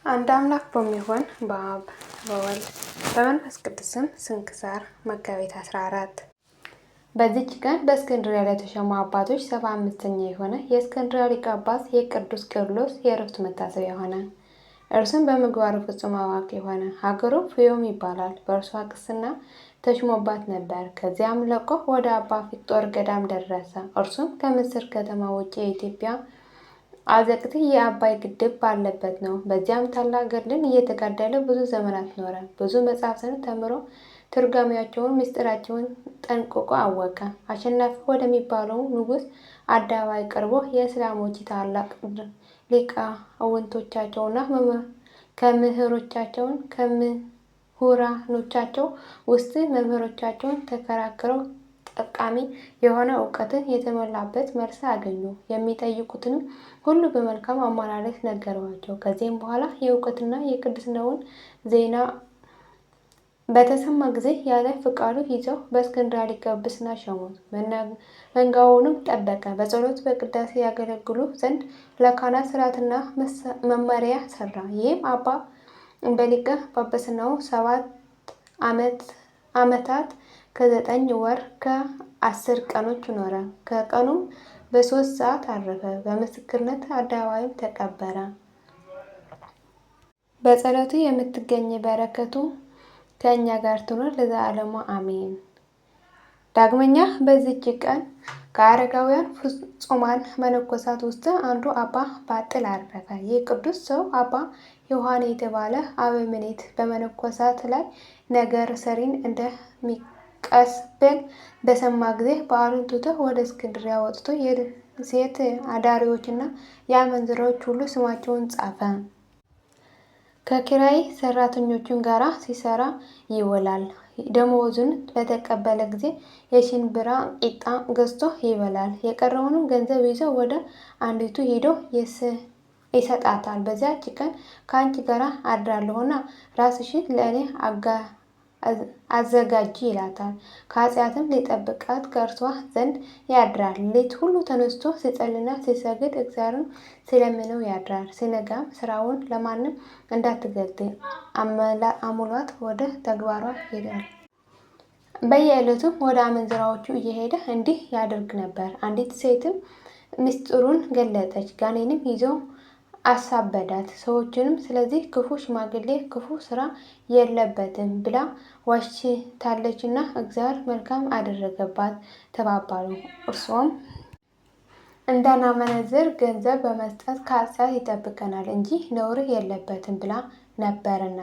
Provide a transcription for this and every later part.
አንድ አምላክ በሚሆን በአብ በወልድ በመንፈስ ቅዱስም ስንክሳር መጋቢት 14 በዚች ቀን በእስክንድርያ ለተሾሙ አባቶች 75ኛ የሆነ የእስክንድርያ ሊቀ ጳጳስ የቅዱስ ቄርሎስ የዕረፍቱ መታሰቢያ ሆነ። እርሱም በምግባሩ ፍጹም አዋቂ የሆነ ሀገሩ ፍዮም ይባላል። በእርሷ ቅስና ተሾሞባት ነበር። ከዚያም ለቆ ወደ አባ ፊቅጦር ገዳም ደረሰ። እርሱም ከምስር ከተማ ውጭ የኢትዮጵያ አዘቅት የአባይ ግድብ ባለበት ነው። በዚያም ታላቅ ገድልን እየተጋደለ ብዙ ዘመናት ኖረ። ብዙ መጻሕፍትን ተምሮ ትርጓሜያቸውን ምስጢራቸውን ጠንቅቆ አወቀ። አሸናፊ ወደሚባለው ንጉሥ አደባባይ ቀርቦ የእስላሞች ታላቅ ሊቃውንቶቻቸውና ከምሁራኖቻቸው ውስጥ መምህሮቻቸውን ተከራክረው ጠቃሚ የሆነ እውቀትን የተሞላበት መልስ አገኙ። የሚጠይቁትንም ሁሉ በመልካም አመላለስ ነገሯቸው። ከዚህም በኋላ የእውቀትና የቅድስናውን ዜና በተሰማ ጊዜ ያለ ፈቃዱ ይዘው በእስክንድርያ ሊቀ ጵጵስና ሾሙት። መንጋውንም ጠበቀ። በጸሎት በቅዳሴ ያገለግሉ ዘንድ ለካህናት ሥርዓትና መመሪያ ሰራ። ይህም አባ በሊቀ ጵጵስናው 7 ዓመታት ከ9 ወር ከ10 ቀኖች ኖረ። ከቀኑም በ3 ሰዓት አረፈ። በምስክርነት አደባባይም ተቀበረ። በጸሎቱ የምትገኝ በረከቱ ከእኛ ጋር ትኖር ለዘላለሙ አሜን። ዳግመኛ በዚች ቀን ከአረጋውያን ፍጹማን መነኮሳት ውስጥ አንዱ አባ ባጥል አረፈ። ይህ ቅዱስ ሰው አባ ዮሐኔ የተባለ አበምኔት በመነኮሳት ላይ ነገር ሰሪን እንደሚቀስብል በሰማ ጊዜ በዓሉን ትቶ ወደ እስክንድርያ ወጥቶ የሴት አዳሪዎችና የአመንዝራዎች ሁሉ ስማቸውን ጻፈ። ከኪራይ ሰራተኞቹን ጋር ሲሰራ ይውላል። ደመወዙን በተቀበለ ጊዜ የሽንብራ ቂጣ ገዝቶ ይበላል። የቀረውንም ገንዘብ ይዞ ወደ አንዲቱ ሄዶ ይሰጣታል። በዚያች ቀን ከአንቺ ጋር አድራለሁና ራስሽን ለእኔ አዘጋጂ ይላታል። ከኃጢአትም ሊጠብቃት ከእርሷ ዘንድ ያድራል። ሌሊት ሁሉ ተነስቶ ሲጸልይና ሲሰግድ እግዚአብሔርን ሲለምነው ያድራል። ሲነጋም ስራውን ለማንም እንዳትገልጥ አሙሏት ወደ ተግባሯ ይሄዳል። በየዕለቱም ወደ አመንዝራዎቹ እየሄደ እንዲህ ያደርግ ነበር። አንዲት ሴትም ምስጢሩን ገለጠች። ጋኔንም ይዞ አሳበዳት። ሰዎችንም ስለዚህ ክፉ ሽማግሌ ክፉ ስራ የለበትም ብላ ዋሽታለችና እግዚአብሔር መልካም አደረገባት ተባባሉ። እርሷም እንዳናመነዝር ገንዘብ በመስጠት ከኃጢአት ይጠብቀናል እንጂ ነውር የለበትም ብላ ነበርና።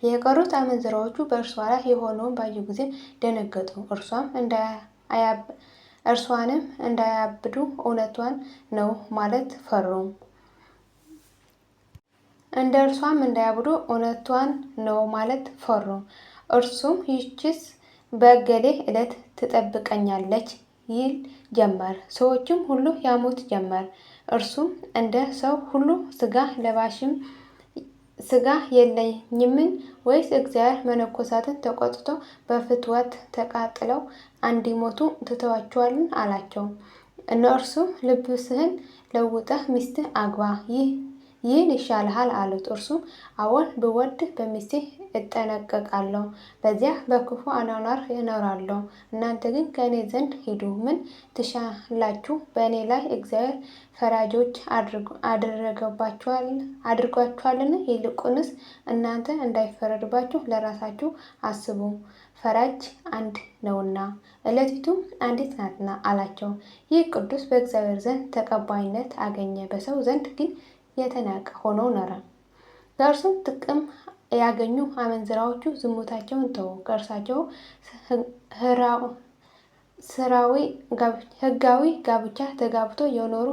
የቀሩት አመንዝራዎቹ በእርሷ ላይ የሆነውን ባዩ ጊዜ ደነገጡ። እርሷንም እንዳያብዱ እውነቷን ነው ማለት ፈሩ። እንደ እርሷም እንዳያብዱ እውነቷን ነው ማለት ፈሩ። እርሱም ይህችስ በእገሌ ዕለት ትጠብቀኛለች ይል ጀመር። ሰዎችም ሁሉ ያሙት ጀመር። እርሱም እንደ ሰው ሁሉ ስጋ ለባሽም ስጋ የለኝምን? ወይስ እግዚአብሔር መነኮሳትን ተቆጥቶ በፍትወት ተቃጥለው እንዲሞቱ ትተዋቸዋልን? አላቸው። እነርሱም ልብስህን ለውጠህ ሚስት አግባ ይህን ይሻልሃል አሉት። እርሱም አዎን ብወድ በሚስቴ እጠነቀቃለሁ፣ በዚያ በክፉ አኗኗር እኖራለሁ። እናንተ ግን ከእኔ ዘንድ ሂዱ። ምን ትሻላችሁ? በእኔ ላይ እግዚአብሔር ፈራጆች አድርጓችኋልን? ይልቁንስ እናንተ እንዳይፈረድባችሁ ለራሳችሁ አስቡ፣ ፈራጅ አንድ ነውና ዕለቲቱም አንዲት ናትና አላቸው። ይህ ቅዱስ በእግዚአብሔር ዘንድ ተቀባይነት አገኘ፣ በሰው ዘንድ ግን የተናቀ ሆኖ ኖረ። ከእርሱም ጥቅም ያገኙ አመንዝራዎቹ ዝሙታቸውን ተዉ። ከእርሳቸው ሕጋዊ ጋብቻ ተጋብቶ የኖሩ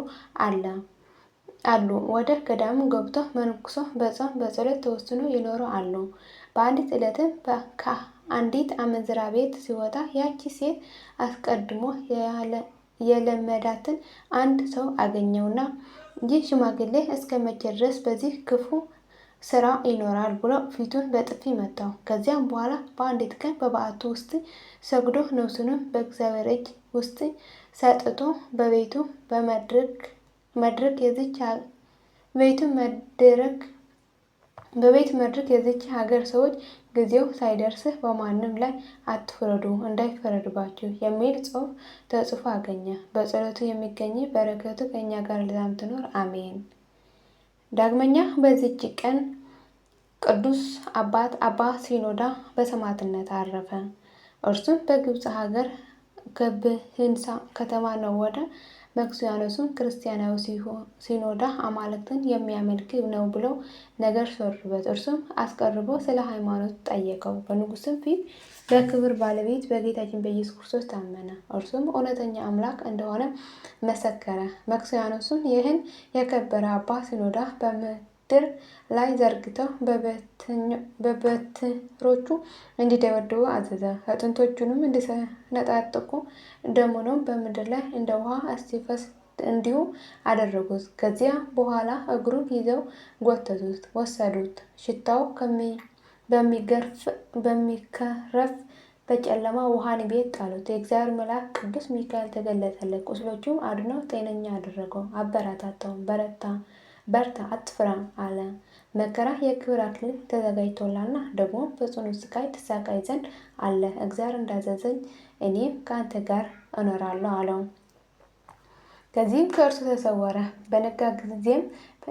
አሉ። ወደ ገዳሙ ገብቶ መንኩሶ በጾም በጸሎት ተወስኖ የኖሩ አሉ። በአንዲት ዕለትም ከአንዲት አመንዝራ ቤት ሲወጣ ያቺ ሴት አስቀድሞ የለመዳትን አንድ ሰው አገኘውና ይህ ሽማግሌ እስከ መቼ ድረስ በዚህ ክፉ ስራ ይኖራል ብሎ ፊቱን በጥፊ መታው። ከዚያም በኋላ በአንዲት ቀን በበዓቱ ውስጥ ሰግዶ ነፍሱንም በእግዚአብሔር እጅ ውስጥ ሰጥቶ በቤቱ መድረክ በቤት መድረክ የዚች ሀገር ሰዎች ጊዜው ሳይደርስ በማንም ላይ አትፍረዱ እንዳይፈረድባችሁ የሚል ጽሑፍ ተጽፎ አገኘ። በጸሎቱ የሚገኝ በረከቱ ከእኛ ጋር ለዘላለም ትኖር አሜን። ዳግመኛ በዚች ቀን ቅዱስ አባት አባ ሲኖዳ በሰማዕትነት አረፈ። እርሱም በግብፅ ሀገር ከብህንሳ ከተማ ነው። ወደ መክሲያኖስም ክርስቲያናዊ ሲኖዳ አማልክትን የሚያመልክ ነው ብለው ነገር ሰሩበት። እርሱም አስቀርቦ ስለ ሃይማኖት ጠየቀው። በንጉሥም ፊት በክብር ባለቤት በጌታችን በኢየሱስ ክርስቶስ ታመነ። እርሱም እውነተኛ አምላክ እንደሆነ መሰከረ። መክሲያኖስም ይህን የከበረ አባ ሲኖዳ በምድር ላይ ዘርግተው በበትሮቹ እንዲደበድቡ አዘዘ። አጥንቶቹንም እንዲሰነጣጥቁ ደሙንም በምድር ላይ እንደ ውሃ እስኪፈስ እንዲሁ አደረጉት። ከዚያ በኋላ እግሩን ይዘው ጎተቱት፣ ወሰዱት። ሽታው በሚከረፍ በጨለማ ወህኒ ቤት ጣሉት። የእግዚአብሔር መልአክ ቅዱስ ሚካኤል ተገለጸለት። ቁስሎቹም አድኖ ጤነኛ አደረገው፣ አበረታታው። በርታ አትፍራ አለ። መከራ የክብር አክሊል ተዘጋጅቶላልና ደግሞ በጽኑ ስቃይ ትሰቃይ ዘንድ አለ። እግዚአብሔር እንዳዘዘኝ እኔም ከአንተ ጋር እኖራለሁ አለው። ከዚህም ከእርሱ ተሰወረ። በነጋ ጊዜም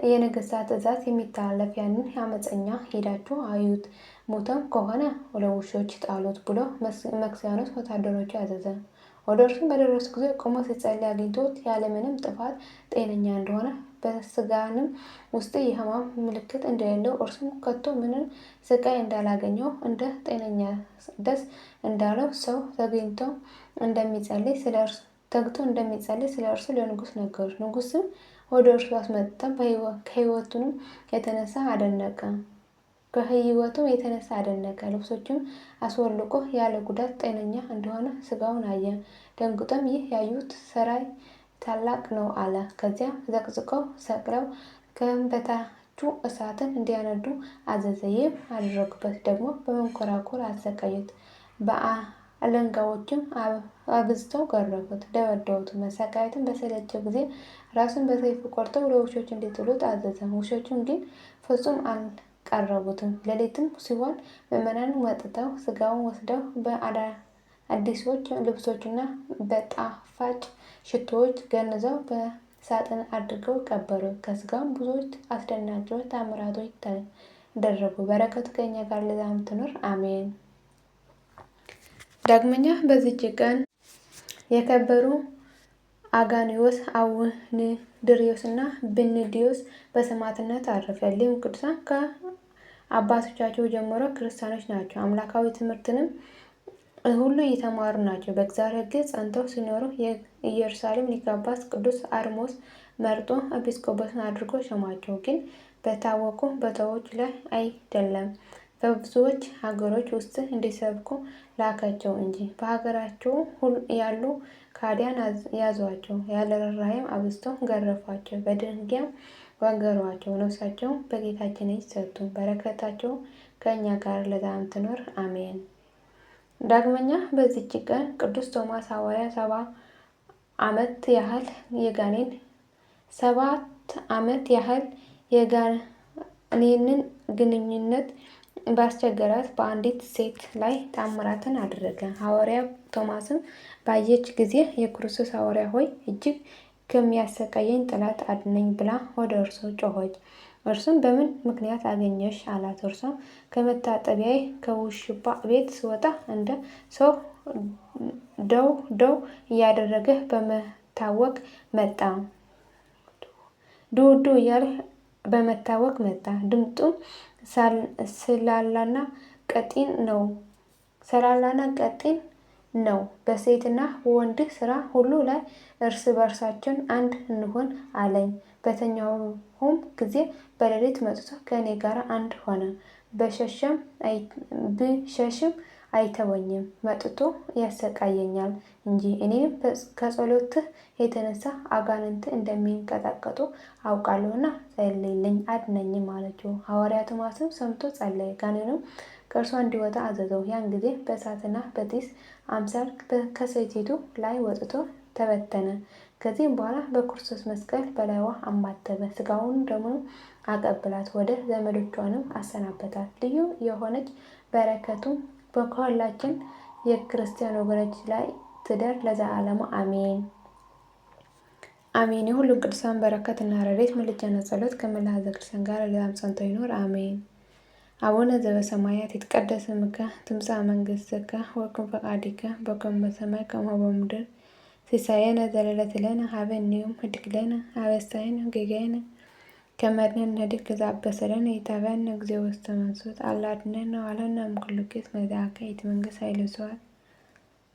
የነገሥታት ትእዛዝ የሚተላለፍ ያንን አመፀኛ ሄዳችሁ አዩት፣ ሞተም ከሆነ ለውሾች ጣሉት ብሎ መክሲያኖስ ወታደሮቹ አዘዘ። ወደ እርሱም በደረሱ ጊዜ ቆሞ ሲጸልይ አግኝቶት ያለምንም ጥፋት ጤነኛ እንደሆነ በስጋንም ውስጥ የሕማም ምልክት እንደሌለው እርሱም ከቶ ምንም ስቃይ እንዳላገኘው እንደ ጤነኛ ደስ እንዳለው ሰው ተገኝቶ እንደሚጸልይ ስለ እርሱ ለንጉሥ ነገሩት። ንጉሥም ወደ እርሱ አስመጥተው ከሕይወቱም የተነሳ አደነቀ። ልብሶቹም አስወልቆ ያለ ጉዳት ጤነኛ እንደሆነ ስጋውን አየ። ደንግጦም ይህ ያዩት ሥራይ ታላቅ ነው አለ። ከዚያም ዘቅዝቀው ሰቅለው ከበታቹ እሳትን እንዲያነዱ አዘዘ። ይህም አደረጉበት። ደግሞ በመንኮራኩር አሰቃዩት። በአለንጋዎችም አብዝተው ገረፉት፣ ደበደቡት። መሰቃየትን በሰለቸው ጊዜ ራሱን በሰይፍ ቆርጠው ለውሾች እንዲጥሉት አዘዘ። ውሾቹን ግን ፍጹም አልቀረቡትም። ሌሊትም ሲሆን ምዕመናን መጥተው ስጋውን ወስደው በአዲሶች ልብሶችና በጣፋጭ ሽቶዎች ገንዘው በሳጥን አድርገው ቀበሩት። ከስጋውም ብዙዎች አስደናቂ ተአምራቶች ተደረጉ። በረከቱ ከእኛ ጋር ለዘላለም ትኑር አሜን። ዳግመኛ በዚች ቀን የከበሩ አጋንዮስ፣ አውንድሪዮስ እና ብንዲዮስ በሰማዕትነት አረፈ። እሊህም ቅዱሳን ከአባቶቻቸው ጀምሮ ክርስቲያኖች ናቸው። አምላካዊ ትምህርትንም ሁሉ የተማሩ ናቸው። በእግዚአብሔር ሕግ ጸንተው ሲኖሩ የኢየሩሳሌም ሊቀ ጳጳስ ቅዱስ አርሞስ መርጦ ኤጲስቆጶስን አድርጎ ሾማቸው። ግን በታወቁ ቦታዎች ላይ አይደለም፣ በብዙዎች ሀገሮች ውስጥ እንዲሰብኩ ላካቸው እንጂ። በሀገራቸው ያሉ ከሃዲያን ያዟቸው፣ ያለ ርኅራኄም አብዝተው ገረፏቸው፣ በድንጋይም ወገሯቸው። ነፍሳቸውን በጌታችን እጅ ሰጡ። በረከታቸው ከእኛ ጋር ለዘላለም ትኖር አሜን። ዳግመኛ በዚች ቀን ቅዱስ ቶማስ ሐዋርያ 7 ዓመት ያህል የጋኔንን ግንኙነት ባስቸገራት በአንዲት ሴት ላይ ተአምራትን አደረገ። ሐዋርያ ቶማስም ባየች ጊዜ የክርስቶስ ሐዋርያ ሆይ እጅግ ከሚያሰቃየኝ ጠላት አድነኝ ብላ ወደ እርሱ ጮኸች። እርሱም በምን ምክንያት አገኘሽ አላት። እርሷም ከመታጠቢያዬ ከውሽባ ቤት ስወጣ እንደ ሰው ደው እያደረገ በመታወክ መጣ። ዱዱ እያለ በመታወክ መጣ። ድምጡም ስላላና ቀጢን ነው። በሴትና ወንድ ስራ ሁሉ ላይ እርስ በርሳችን አንድ እንሆን አለኝ። በተኛሁም ጊዜ በሌሊት መጥቶ ከእኔ ጋር አንድ ሆነ። ብሸሽም አይተወኝም፣ መጥቶ ያሰቃየኛል እንጂ። እኔም ከጸሎትህ የተነሳ አጋንንት እንደሚንቀጠቀጡ አውቃለሁና ጸልይልኝ አድነኝም አለችው። ሐዋርያ ቶማስም ሰምቶ ጸለየ። ጋኔኑም ከእርሷ እንዲወጣ አዘዘው። ያን ጊዜ በእሳትና በጢስ አምሳል ከሴቲቱ ላይ ወጥቶ ተበተነ። ከዚህም በኋላ በክርስቶስ መስቀል በላይዋ አማተበ። ስጋውን ደግሞ አቀብላት፣ ወደ ዘመዶቿንም አሰናበታት። ልዩ የሆነች በረከቱም በሁላችን የክርስቲያን ወገኖች ላይ ትደር ለዘላለሙ አሜን አሜን። የሁሉም ቅዱሳን በረከት እና ረድኤት ምልጃና ጸሎት ከመላ ሕዝበ ክርስቲያን ጋር ለዘላለሙ ጸንቶ ይኑር አሜን። አቡነ ዘበሰማያት ይትቀደስ ስምከ ትምጻእ መንግሥትከ ወይኩን ፈቃድከ በከመ በሰማይ ከማሁ በምድር ሲሳየነ ዘለለዕለትነ ሀበነ ዮም ህድግ ለነ አበሳየነ ወጌጋየነ ከመ ንሕነድግ ለዘአበሰለነ ኢታብአነ እግዚኦ ውስተ መንሱት አላ አድኅነነ ወሀበነ እምኩሉ ኪት መዛከ ይእቲ መንግሥት ኃይለ ወስብሐት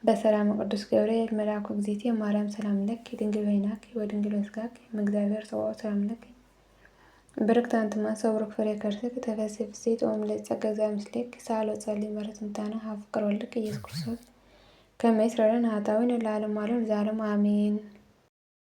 በሰላም ቅዱስ ገብርኤል መልአኩ እግዝእትየ ማርያም ሰላም ለኪ ድንግል በኅሊናኪ ወድንግል በሥጋኪ እምእግዚአብሔር ጸባኦት ሰላም ለኪ ብርክት አንቲ እምአንስት ወቡሩክ ፍሬ ከርሥኪ ተፈሥሒ ፍሥሕት ኦ ምልዕተ ጸጋ እግዚአብሔር ምስሌኪ ሳህል ወጸልዪ ምሕረት እምታነ ኀብ ፍቅር ወልድኪ ኢየሱስ ክርስቶስ ከመ ይስረይ ለነ ኃጣውኢነ ለዓለመ ዓለም ለዘላለሙ አሜን።